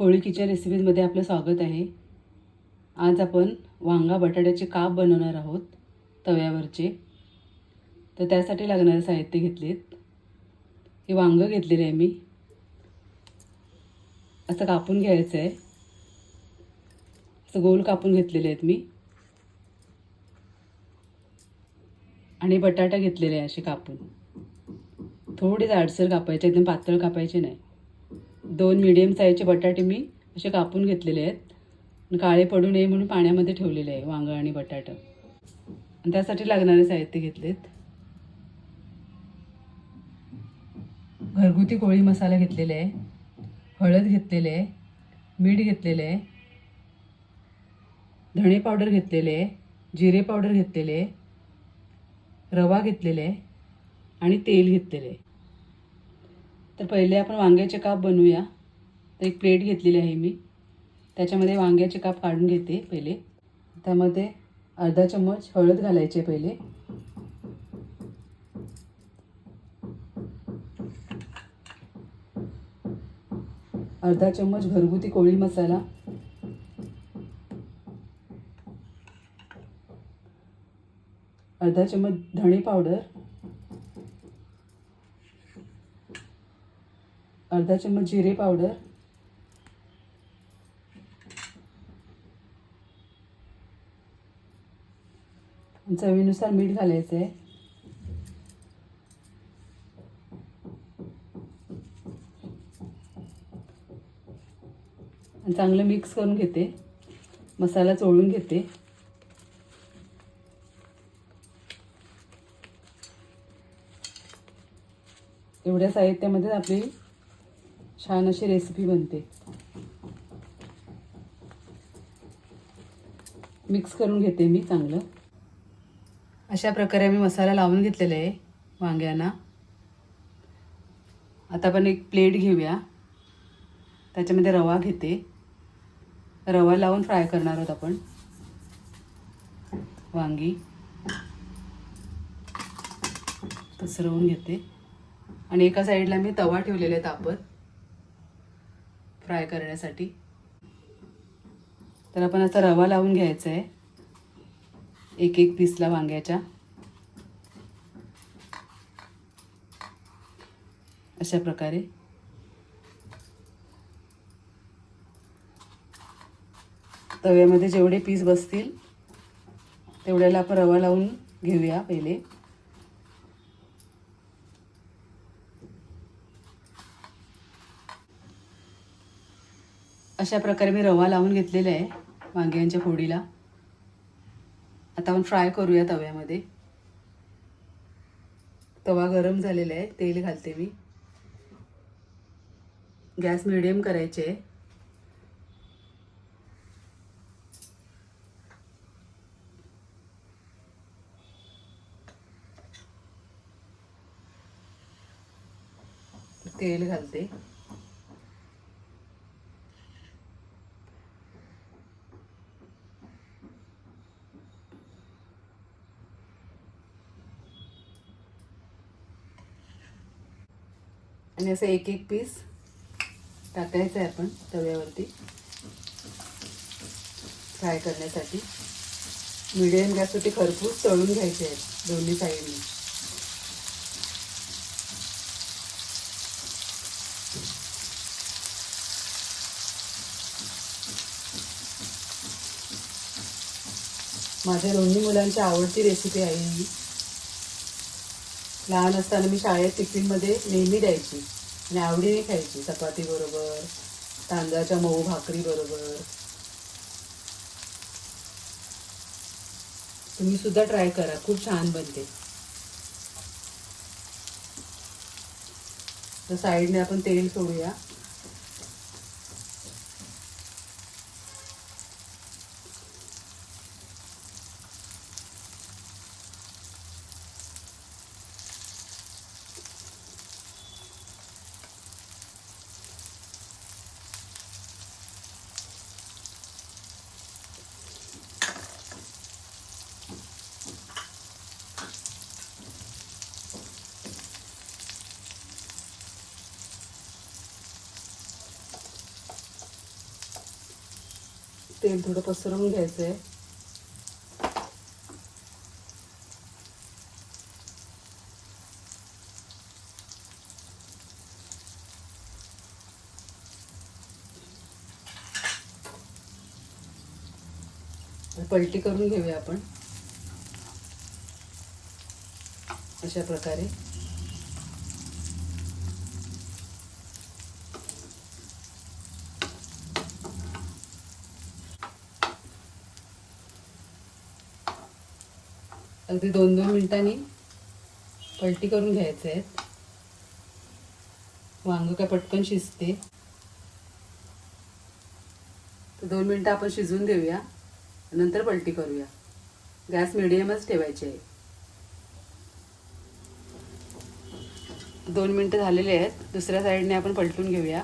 कोळी kitchen रेसिपीजमध्ये आपलं स्वागत आहे। आज आपण वांगा बटाट्याचे काप बनवणार आहोत तव्यावरचे। तर त्यासाठी लागणारे साहित्य घेतलेत। हे वांग घेतलेले आहे मी, असं कापून घ्यायचं आहे। असं गोल कापून घेतलेले आहेत मी। आणि बटाटा घेतलेले आहे असे कापून, थोडे जाडसर कापायचे, एकदम पातळ कापायचे नाही। 2 मीडियम साईजचे बटाटे मी असे कापून घेतलेले आहेत। काळे पडू नये म्हणून पाण्यामध्ये ठेवलेले आहे वांग आणि बटाटा। आणि त्यासाठी लागणारे साहित्य घेतलेत। घरगुती कोळी मसाला घेतलेला आहे, हळद घेतलेले आहे, मीठ घेतलेले आहे, धणे पावडर घेतलेले आहे, जिरे पावडर घेतलेले आहे, रवा घेतलेले आहे आणि तेल घेतलेले आहे। तर पहिले आपण वांग्याचे काप बनवूया। तर एक प्लेट घेतलेली आहे मी, त्याच्यामध्ये वांग्याचे काप काढून घेते। पहिले त्यामध्ये अर्धा चम्मच हळद घालायचे, पहिले अर्धा चम्मच घरगुती कोळी मसाला, अर्धा चम्मच धणे पावडर, अर्धा चम्मच जिरे पावडर, चवीनुसार मीठ घालायचं आहे। चांगलं मिक्स करून घेते, मसाला चोळून घेते। एवढ्या साहित्यामध्ये आपली छान अशी रेसिपी बनते। मिक्स करून घेते मी चांगलं। अशा प्रकारे मी मसाला लावून घेतलेला आहे वांग्यांना। आता आपण एक प्लेट घेऊया, त्याच्यामध्ये रवा घेते। रवा लावून फ्राय करणार आहोत आपण वांगी। पसरवून घेते आणि एका साईडला मी तवा ठेवलेला आहे तापत फ्राय करण्यासाठी। तर आपण आता रवा लावून घ्यायचा आहे एक एक पीसला वांग्याच्या, अशा प्रकारे। तव्यामध्ये जेवढे पीस बसतील तेवढ्याला आपण रवा लावून घेऊया पहिले। अशा प्रकारे मी रवा लावून घेतलेला आहे वांग्यांच्या फोडीला। आता आपण फ्राय करूया तव्यामध्ये। तवा गरम झालेला आहे, तेल घालते मी। गॅस मीडियम करायचे आहे। तेल घालते, आणि असं एक एक पीस टाकायचं आहे आपण तव्यावरती फ्राय करण्यासाठी। मीडियम गॅसवरती खरपूस तळून घ्यायचे आहेत दोन्ही साईडनी। माझ्या दोन्ही मुलांची आवडती रेसिपी आहे ही। लहान असताना मी शाळेत टिफिनमध्ये नेहमी द्यायची आणि आवडीने खायची, चपाती बरोबर, तांदळाच्या मऊ भाकरी बरोबर। तुम्ही सुद्धा ट्राय करा, खूप छान बनते। तर साईडने आपण तेल सोडूया। तेल थोडं पसरवून घ्यायचं आहे. पलटी करून घेऊया आपण अशा प्रकारे. अगदी 2-2 मिनिटांनी पलटी करून घ्यायचे आहेत. वांग काय पटकन शिजते. तर 2 मिनिटं आपण शिजवून देऊया, नंतर पलटी करूया. गॅस मिडियमच ठेवायची आहे. 2 मिनिटं झालेले आहेत. दुसऱ्या साईडने आपण पलटून घेऊया.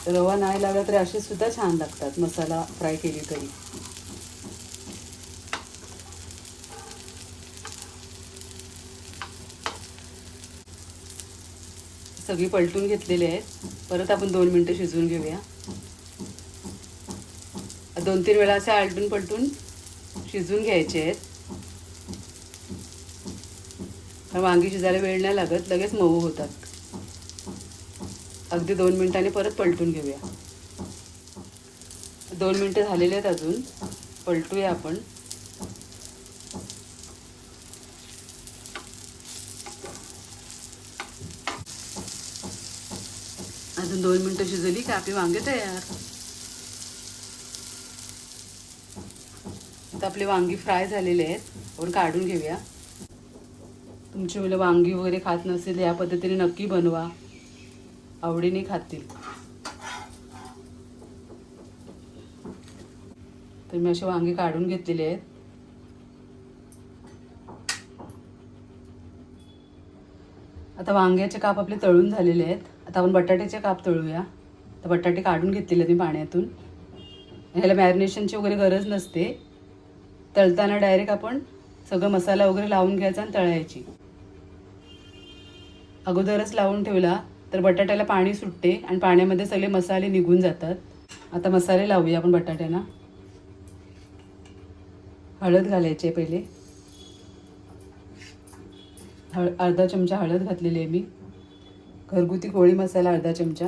रवा नाही लावला तरी अशी सुद्धा छान लागतात मसाला फ्राय केली तरी. सगळी पलटून घेतलेली आहेत. परत आपण 2 मिनिटं शिजवून घेऊया. 2-3 वेळा असे आलटून पलटून शिजवून घ्यायचे आहेत. कारण वांगी शिजायला वेळ नाही लागत, लगेच मऊ होतात. अगदी 2 मिनिटांनी परत पलटून घेऊया. 2 मिनिटं झालेले आहेत. अजून पलटूया आपण. अजून 2 मिनिटं शिजवली की आपली वांगे तयार. आता आपले वांगी फ्राय झालेले आहेत. आपण काढून घेऊया. तुमची मुलं वांगी वगैरे खात नसेल, या पद्धतीने नक्की बनवा, आवडीने खातील. तर मी असे वांगी काढून घेतलेले आहेत. आता वांग्याचे काप आपले तळून झालेले आहेत. आता आपण बटाट्याचे काप तळूया. तर बटाटे काढून घेतलेले आहेत मी पाण्यातून. ह्याला मॅरिनेशनची वगैरे गरज नसते. तळताना डायरेक्ट आपण सगळं मसाला वगैरे लावून घ्यायचा आणि तळायची. अगोदरच लावून ठेवला तर बटाट्याला पाणी सुटते आणि पाण्यामध्ये सगळे मसाले निघून जातात. आता मसाले लावूया आपण बटाट्यांना. हळद घालायची आहे पहिले. अर्धा चमचा हळद घातलेली आहे मी. घरगुती कोळी मसाला अर्धा चमचा.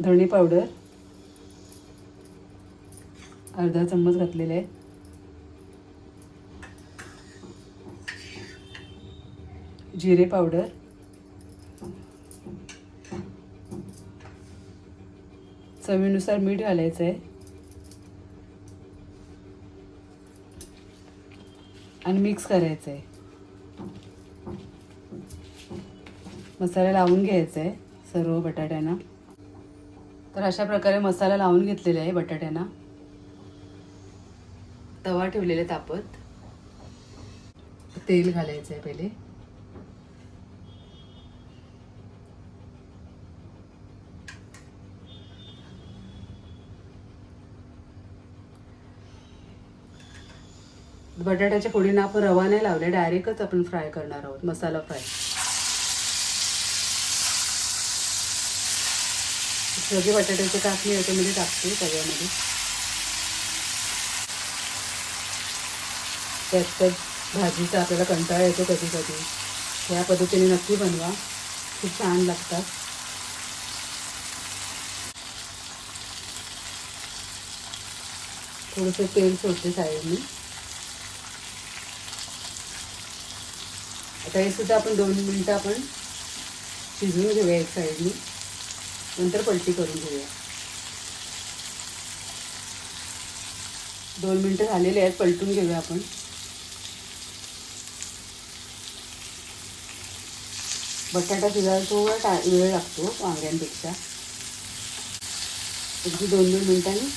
धणे पावडर अर्धा चम्मच घातलेले आहे. जिरे पावडर, चवीनुसार मीठ घालायचं आहे आणि मिक्स करायचं आहे. मसाला लावून घ्यायचा आहे सर्व बटाट्यांना. तर अशा प्रकारे मसाला लावून घेतलेला आहे बटाट्यांना. तवा ठेवलेला तापत. तेल घालायचं आहे पहिले. बटाट्याच्या फोडींना आपण रवा नाही लावले, डायरेक्टच आपण फ्राय करणार आहोत, मसाला फ्राय. सगळे बटाट्याचे काप मी याच्यामध्ये टाकते तव्यामध्ये. त्यात भाजीचा आपल्याला कंटाळा येतो कधी कधी. या पद्धतीने नक्की बनवा, खूप छान लागतात. थोडंसं तेल सोडते साईडनी. आता हे सुद्धा आपण 2 मिनिटं आपण शिजवून घेऊया एक साईडनी, नंतर पलटी करून घेऊया. 2 मिनिटं झालेले आहेत. पलटून घेऊया आपण. बटाटा शिजायला थोडा वेळ लागतो वांग्यांपेक्षा. अगदी 2-2 मिनिटांनी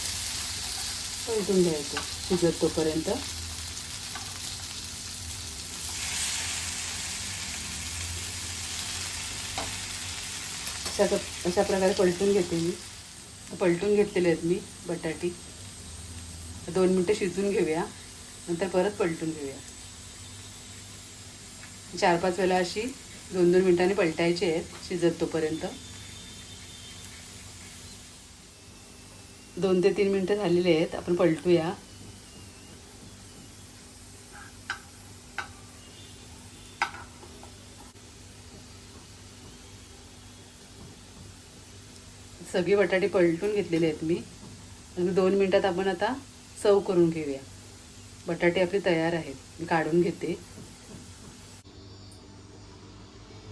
पलटून घ्यायचं शिजत तोपर्यंत. अशा प्रकारे पलटून घेते मी. पलटून घेतलेले आहेत मी बटाटे. 2 मिनटं शिजून घेऊया, नंतर परत पलटून घेऊया. 4-5 वेळा अशी 2-2 मिनिटांनी पलटायची आहेत शिजत तोपर्यंत. 2 ते 3 मिनटं झालेली आहेत. आपण पलटूया. सगळी बटाटे पलटून घेतलेले आहेत मी. 2 मिनटात आपण आता सर्व करून घेऊया. बटाटे आपले तयार आहेत. मी काढून घेते.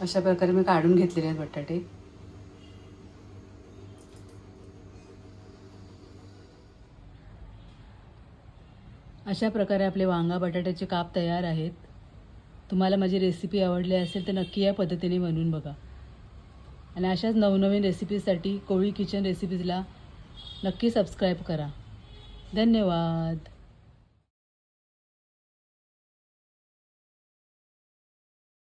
अशा प्रकारे मी काढून घेतलेले आहेत बटाटे. अशा प्रकारे आपले वांगा बटाट्याचे काप तयार आहेत. तुम्हाला माझी रेसिपी आवडली असेल तर नक्की या पद्धतीने बनवून बघा. आणि अशाच नवनवीन रेसिपीजसाठी कोळी किचन रेसिपीजला नक्की सबस्क्राईब करा. धन्यवाद.